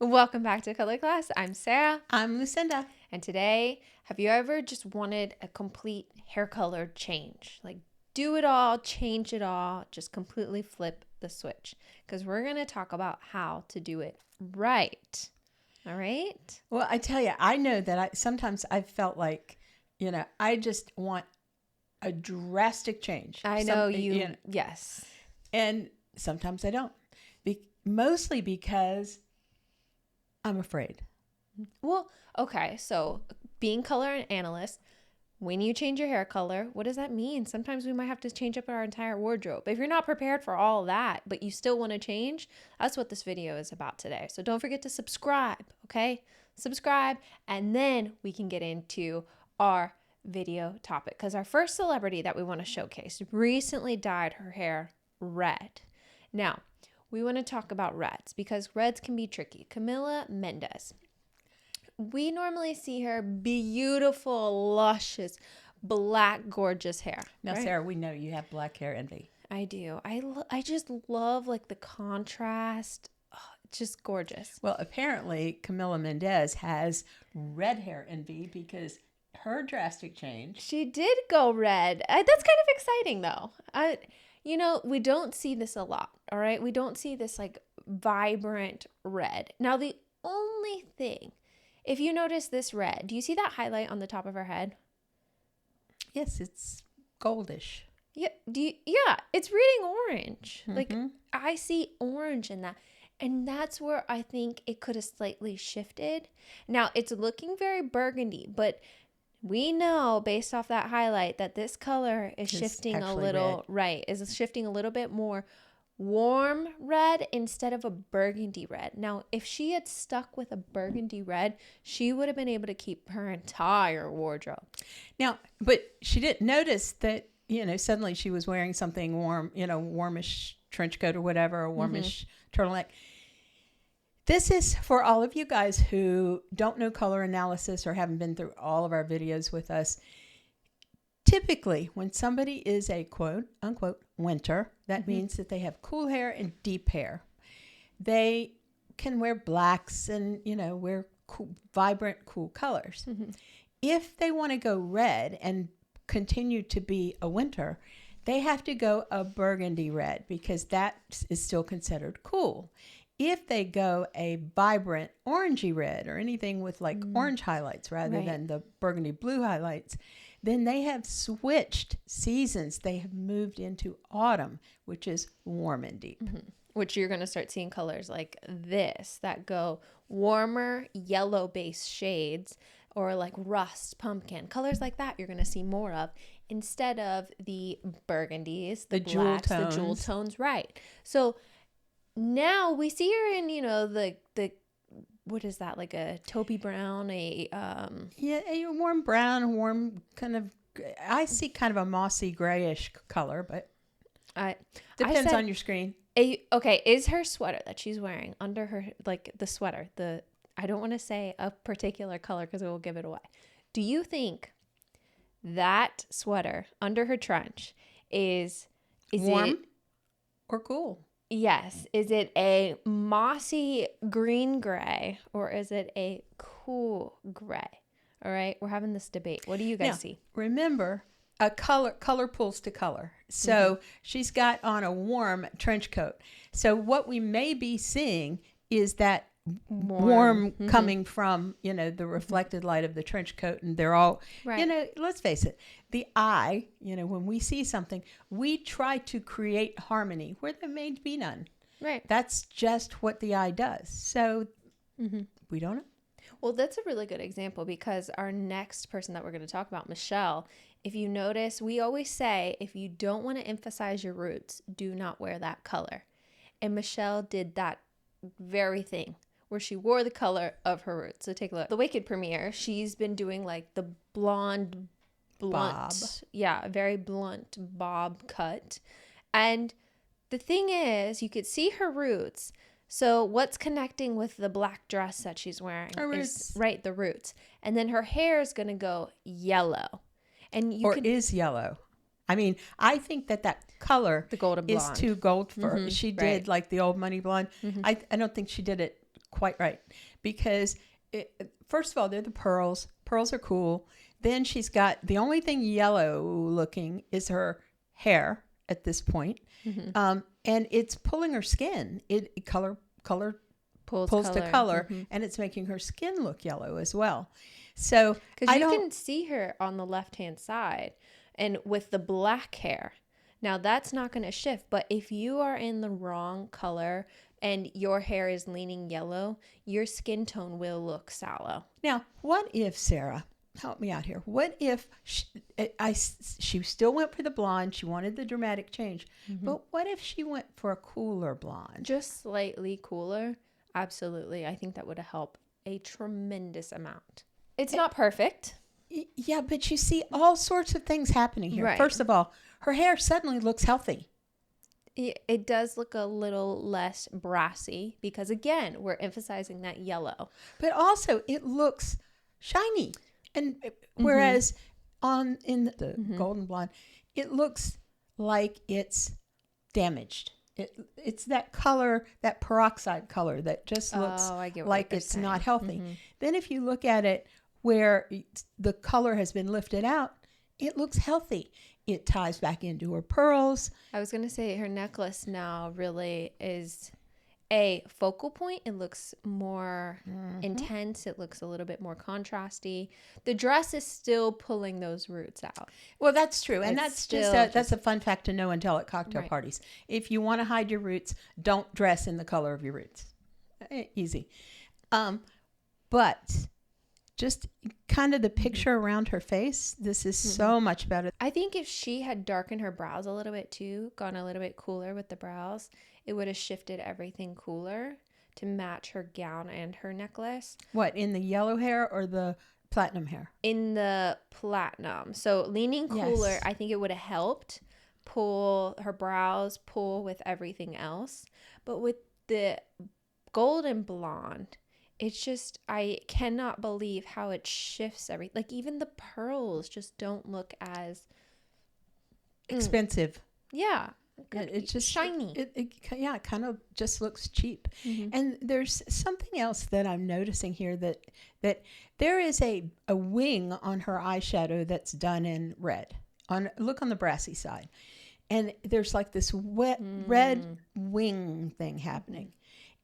Welcome back to Color Class. I'm Sarah. I'm Lucinda. And today, have you ever just wanted a complete hair color change? Like do it all, change it all, just completely flip the switch. Because we're going to talk about how to do it right. All right? Well, I tell you, I know that sometimes I've felt like, I just want a drastic change. I know you. Yes. And sometimes I don't. Mostly because I'm afraid. Well, okay. So being color analyst, when you change your hair color, what does that mean? Sometimes we might have to change up our entire wardrobe. If you're not prepared for all that, but you still want to change, that's what this video is about today. So don't forget to subscribe, okay? Subscribe, and then we can get into our video topic. Because our first celebrity that we want to showcase recently dyed her hair red. Now, we want to talk about reds because reds can be tricky. Camila Mendes. We normally see her beautiful, luscious, black, gorgeous hair. Now, right? Sarah, we know you have black hair envy. I do. I just love like the contrast. Oh, it's just gorgeous. Well, apparently Camila Mendes has red hair envy because her drastic change. She did go red. That's kind of exciting though. We don't see this a lot. All right. We don't see this like vibrant red. Now, the only thing, if you notice this red, do you see that highlight on the top of her head? Yes, it's goldish. Yeah. Yeah, it's reading orange. Mm-hmm. Like I see orange in that. And that's where I think it could have slightly shifted. Now, it's looking very burgundy, but we know based off that highlight that this color is shifting a little, right, is shifting a little bit more warm red instead of a burgundy red. Now, if she had stuck with a burgundy red, she would have been able to keep her entire wardrobe. Now, but she didn't notice that, suddenly she was wearing something warm, warmish trench coat or whatever, a warmish turtleneck. This is for all of you guys who don't know color analysis or haven't been through all of our videos with us. Typically, when somebody is a quote unquote winter, that means that they have cool hair and deep hair. They can wear blacks and, wear cool, vibrant, cool colors. If they want to go red and continue to be a winter, they have to go a burgundy red because that is still considered cool. If they go a vibrant orangey red or anything with like orange highlights rather than the burgundy blue highlights, then they have switched seasons. They have moved into autumn, which is warm and deep. Which you're going to start seeing colors like this that go warmer yellow-based shades or like rust, pumpkin. Colors like that you're going to see more of instead of the burgundies, the blacks, the jewel tones. Right. So now we see her in, the what is that, like a taupey brown, a warm brown, warm kind of, I see kind of a mossy grayish color, but depends on your screen. Okay, is her sweater that she's wearing under her, like the sweater, I don't want to say a particular color because it will give it away. Do you think that sweater under her trench is warm or cool? Yes. Is it a mossy green gray or is it a cool gray? All right. We're having this debate. What do you guys see? Remember, a color pulls to color. So she's got on a warm trench coat. So what we may be seeing is that warm coming from, the reflected light of the trench coat, and they're all, let's face it, the eye, when we see something, we try to create harmony where there may be none. Right. That's just what the eye does. So we don't know. Well, that's a really good example because our next person that we're going to talk about, Michelle, if you notice, we always say, if you don't want to emphasize your roots, do not wear that color. And Michelle did that very thing, where she wore the color of her roots. So take a look. The Wicked premiere, she's been doing like the blunt, bob. Yeah, very blunt bob cut. And the thing is, you could see her roots. So what's connecting with the black dress that she's wearing? Her roots. Right, the roots. And then her hair is going to go yellow. And is yellow. I mean, I think that color the golden blonde is too gold for her. She did like the old money blonde. I don't think she did it quite right. Because, first of all, they're the pearls. Pearls are cool. Then she's got, the only thing yellow looking is her hair at this point. And it's pulling her skin. It color pulls to color, and it's making her skin look yellow as well. So because you can see her on the left-hand side and with the black hair. Now that's not going to shift, but if you are in the wrong color and your hair is leaning yellow, your skin tone will look sallow. Now, what if, Sarah, help me out here, what if she still went for the blonde, she wanted the dramatic change, but what if she went for a cooler blonde? Just slightly cooler? Absolutely. I think that would help a tremendous amount. It's not perfect. Yeah, but you see all sorts of things happening here. Right. First of all, her hair suddenly looks healthy. It does look a little less brassy because, again, we're emphasizing that yellow. But also, it looks shiny. And whereas in the golden blonde, it looks like it's damaged. It's that color, that peroxide color that just looks like it's not healthy. Then if you look at it where the color has been lifted out, it looks healthy. It ties back into her pearls. I was going to say her necklace now really is a focal point. It looks more intense. It looks a little bit more contrasty. The dress is still pulling those roots out. Well, that's true. And that's that's a fun fact to know and tell at cocktail parties. If you want to hide your roots, don't dress in the color of your roots. Easy. But just kind of the picture around her face, this is so much better. I think if she had darkened her brows a little bit too, gone a little bit cooler with the brows, it would have shifted everything cooler to match her gown and her necklace. What, in the yellow hair or the platinum hair? In the platinum. So leaning cooler, I think it would have helped pull her brows, pull with everything else. But with the golden blonde, it's just, I cannot believe how it shifts everything. Like even the pearls just don't look as expensive. Yeah. It's just shiny. It kind of just looks cheap. And there's something else that I'm noticing here that there is a wing on her eyeshadow that's done in red. Look on the brassy side. And there's like this red wing thing happening.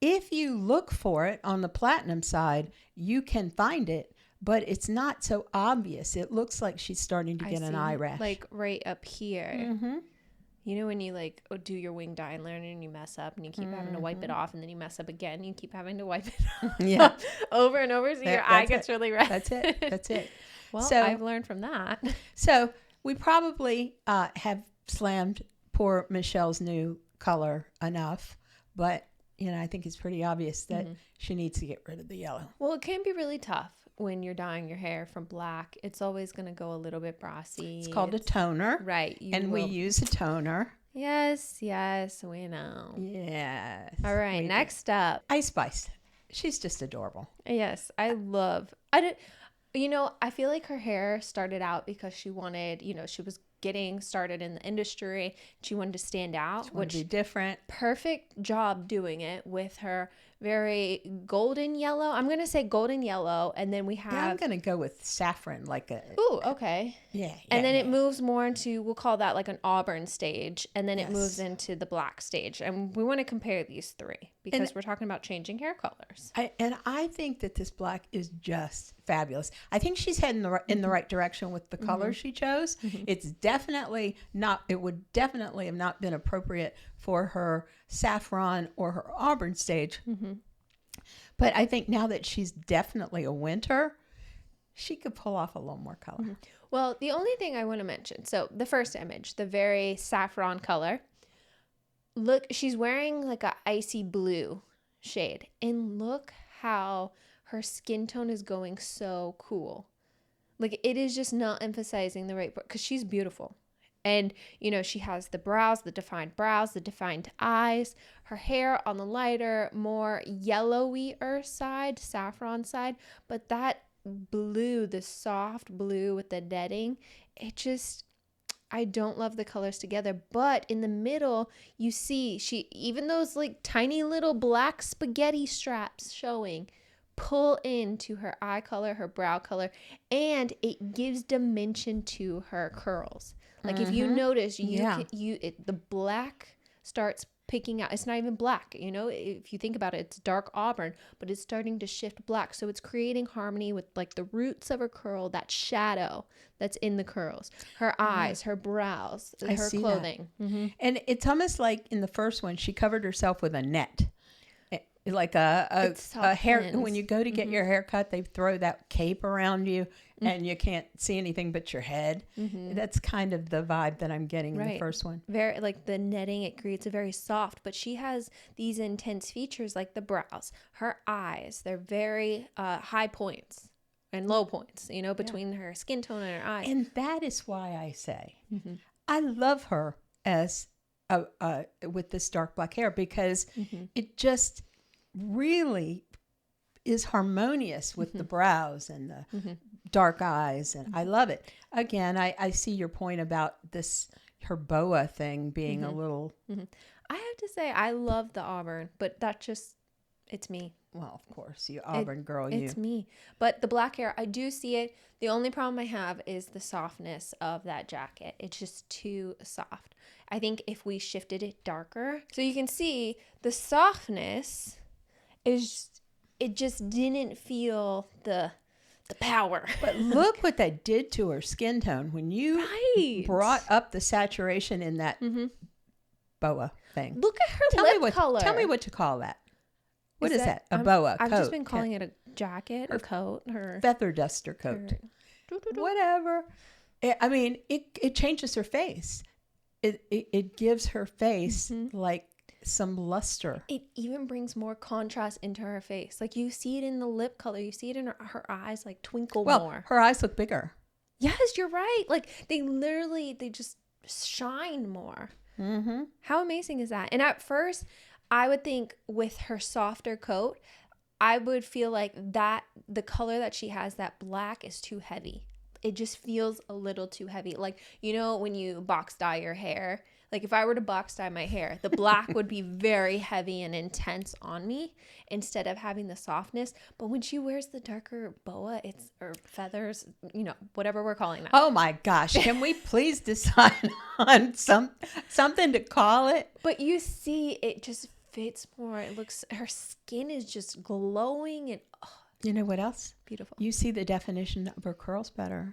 If you look for it on the platinum side, you can find it, but it's not so obvious. It looks like she's starting to get an eye rash. Like right up here. You know when you like do your winged eyeliner and you mess up and you keep having to wipe it off and then you mess up again, you keep having to wipe it off over and over so your eye gets really red. That's it. Well, so, I've learned from that. So we probably have slammed poor Michelle's new color enough, but I think it's pretty obvious that she needs to get rid of the yellow. Well, it can be really tough when you're dyeing your hair from black. It's always going to go a little bit brassy. It's called a toner. Right. We use a toner. Yes, we know. Yes. All right, next up. Ice Spice. She's just adorable. Yes, I feel like her hair started out because she wanted, she was getting started in the industry. She wanted to stand out. She wanted to be different. Perfect job doing it with her very golden yellow. I'm going to say golden yellow. And then we have... Yeah, I'm going to go with saffron. Ooh, okay. Yeah. And then it moves more into, we'll call that like an auburn stage. And then it moves into the black stage. And we want to compare these three because we're talking about changing hair colors. I think that this black is just fabulous. I think she's heading in the right direction with the color she chose. It's definitely not, it would definitely have not been appropriate for her saffron or her auburn stage. But I think now that she's definitely a winter, she could pull off a little more color. Well, the only thing I want to mention, so the first image, the very saffron color, look, she's wearing like a icy blue shade, and look how her skin tone is going so cool. Like it is just not emphasizing the right part because she's beautiful. And, she has the brows, the defined eyes, her hair on the lighter, more yellowy-er side, saffron side. But that blue, the soft blue with the netting, it just, I don't love the colors together, but in the middle, you see even those like tiny little black spaghetti straps showing pull into her eye color, her brow color, and it gives dimension to her curls. Like if you notice, the black starts picking out. It's not even black, if you think about it, it's dark auburn, but it's starting to shift black. So it's creating harmony with like the roots of her curl, that shadow that's in the curls, her eyes, her brows, her clothing. And it's almost like in the first one, she covered herself with a net. Like a hair. When you go to get your hair cut, they throw that cape around you and you can't see anything but your head. That's kind of the vibe that I'm getting in the first one. Very like the netting, it creates a very soft, but she has these intense features like the brows, her eyes. They're very high points and low points, between her skin tone and her eyes. And that is why I say I love her as with this dark black hair, because it just really is harmonious with the brows and the dark eyes, and I love it. Again, I see your point about her boa thing being a little. I have to say I love the auburn, but it's me. Well, of course, you auburn girl, it's me. But the black hair, I do see it. The only problem I have is the softness of that jacket. It's just too soft. I think if we shifted it darker, so you can see the softness it just didn't feel the power. But look what that did to her skin tone when you brought up the saturation in that boa thing. Look at her lip color. Tell me what to call that. What is that? A boa coat. I've just been calling it a jacket, a coat, her feather duster coat. Whatever. I mean, it changes her face. It gives her face like some luster. It even brings more contrast into her face. Like you see it in the lip color. You see it in her eyes like twinkle more. Her eyes look bigger. Yes, you're right. Like they just shine more. How amazing is that? And at first, I would think with her softer coat, I would feel like the color that she has, that black, is too heavy. It just feels a little too heavy. Like, when you box dye your hair, like if I were to box dye my hair, the black would be very heavy and intense on me instead of having the softness. But when she wears the darker boa, or feathers, whatever we're calling that. Oh my gosh. Can we please decide on something to call it? But you see, it just fits more. Her skin is just glowing and you know what else? Beautiful. You see the definition of her curls better.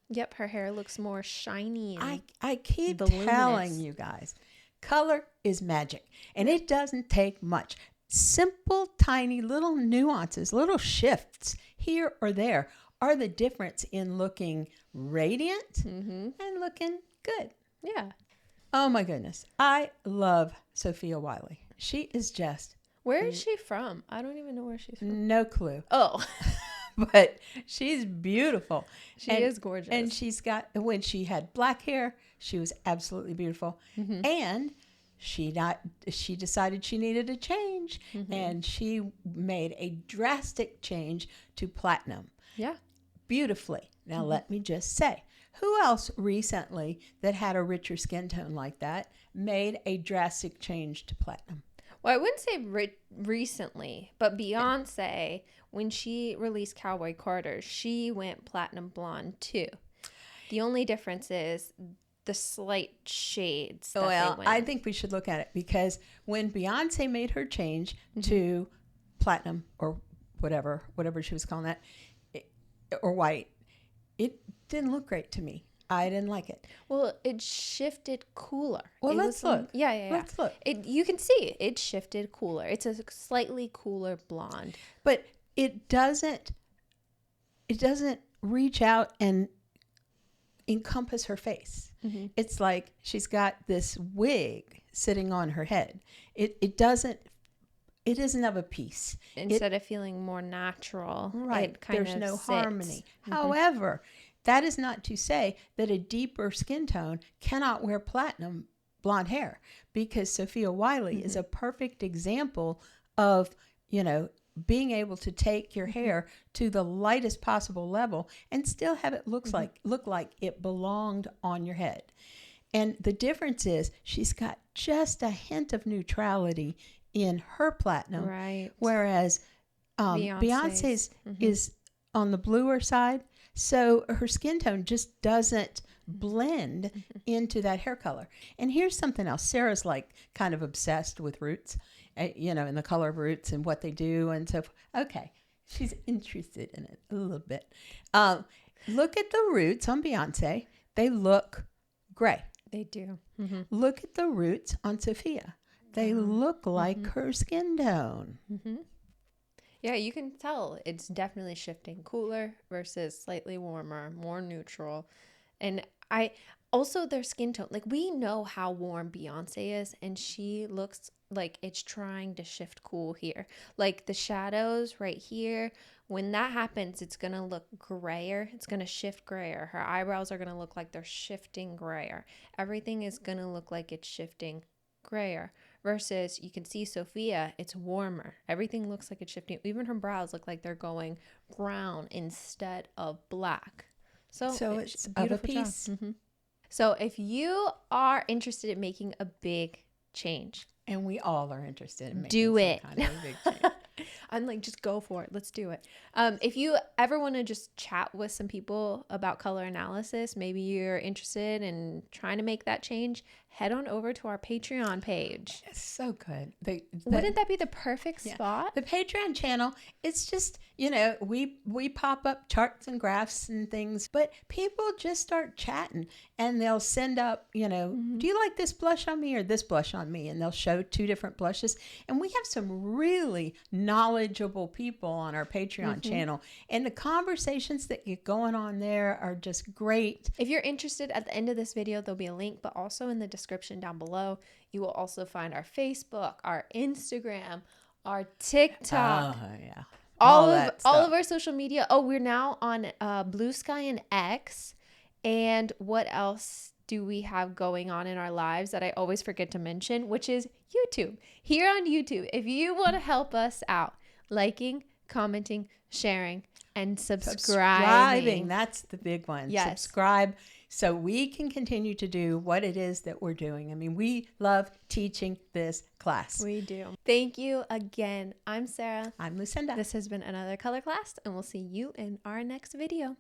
Yep, her hair looks more shiny. And I keep telling you guys, color is magic, and it doesn't take much. Simple, tiny little nuances, little shifts here or there are the difference in looking radiant and looking good. Yeah. Oh my goodness. I love Sophia Wilde. She is just... Where is she from? I don't even know where she's from. No clue. Oh. But she's beautiful. She is gorgeous. And when she had black hair, she was absolutely beautiful. And she decided she needed a change. And she made a drastic change to platinum. Yeah. Beautifully. Now, let me just say, who else recently that had a richer skin tone like that made a drastic change to platinum? Well, I wouldn't say recently, but Beyonce, when she released Cowboy Carter, she went platinum blonde too. The only difference is the slight shades. Well, I think we should look at it, because when Beyonce made her change to platinum or whatever she was calling that, or white, it didn't look great to me. I didn't like it. Well, it shifted cooler. Well, let's look. Yeah. Let's look. You can see it shifted cooler. It's a slightly cooler blonde. But it doesn't reach out and encompass her face. It's like she's got this wig sitting on her head. It isn't of a piece. Instead of feeling more natural. Right. There's no harmony. However, that is not to say that a deeper skin tone cannot wear platinum blonde hair, because Sophia Wilde is a perfect example of, being able to take your hair to the lightest possible level and still have it look like it belonged on your head. And the difference is she's got just a hint of neutrality in her platinum, Right. whereas Beyonce's is on the bluer side. So her skin tone just doesn't blend into that hair color. And here's something else. Sarah's like kind of obsessed with roots, and the color of roots and what they do. And so, okay, she's interested in it a little bit. Look at the roots on Beyonce. They look gray. They do. Look at the roots on Sophia. They look like her skin tone. Yeah, you can tell it's definitely shifting, cooler versus slightly warmer, more neutral. And I also their skin tone, like we know how warm Beyonce is, and she looks like it's trying to shift cool here. Like the shadows right here, when that happens, it's going to look grayer. It's going to shift grayer. Her eyebrows are going to look like they're shifting grayer. Everything is going to look like it's shifting grayer. Versus you can see Sophia, it's warmer. Everything looks like it's shifting. Even her brows look like they're going brown instead of black. So it's a beautiful piece. So if you are interested in making a big change, and we all are interested in making do it. some kind of a big change. I'm like, just go for it. Let's do it. If you ever want to just chat with some people about color analysis, maybe you're interested in trying to make that change, head on over to our Patreon page. It's so good. Wouldn't that be the perfect spot? The Patreon channel, it's just, we pop up charts and graphs and things, but people just start chatting and they'll send up, do you like this blush on me or this blush on me? And they'll show 2 different blushes. And we have some really knowledgeable people on our Patreon channel. And the conversations that get going on there are just great. If you're interested, at the end of this video, there'll be a link, but also in the description down below, you will also find our Facebook, our Instagram, our TikTok. Oh, yeah. All of our social media. Oh, we're now on Blue Sky and X. And what else do we have going on in our lives that I always forget to mention, which is YouTube. Here on YouTube, if you want to help us out, liking, commenting, sharing, and subscribing. That's the big one. Yes. Subscribe so we can continue to do what it is that we're doing. I mean, we love teaching this class. We do. Thank you again. I'm Sarah. I'm Lucinda. This has been another color class, and we'll see you in our next video.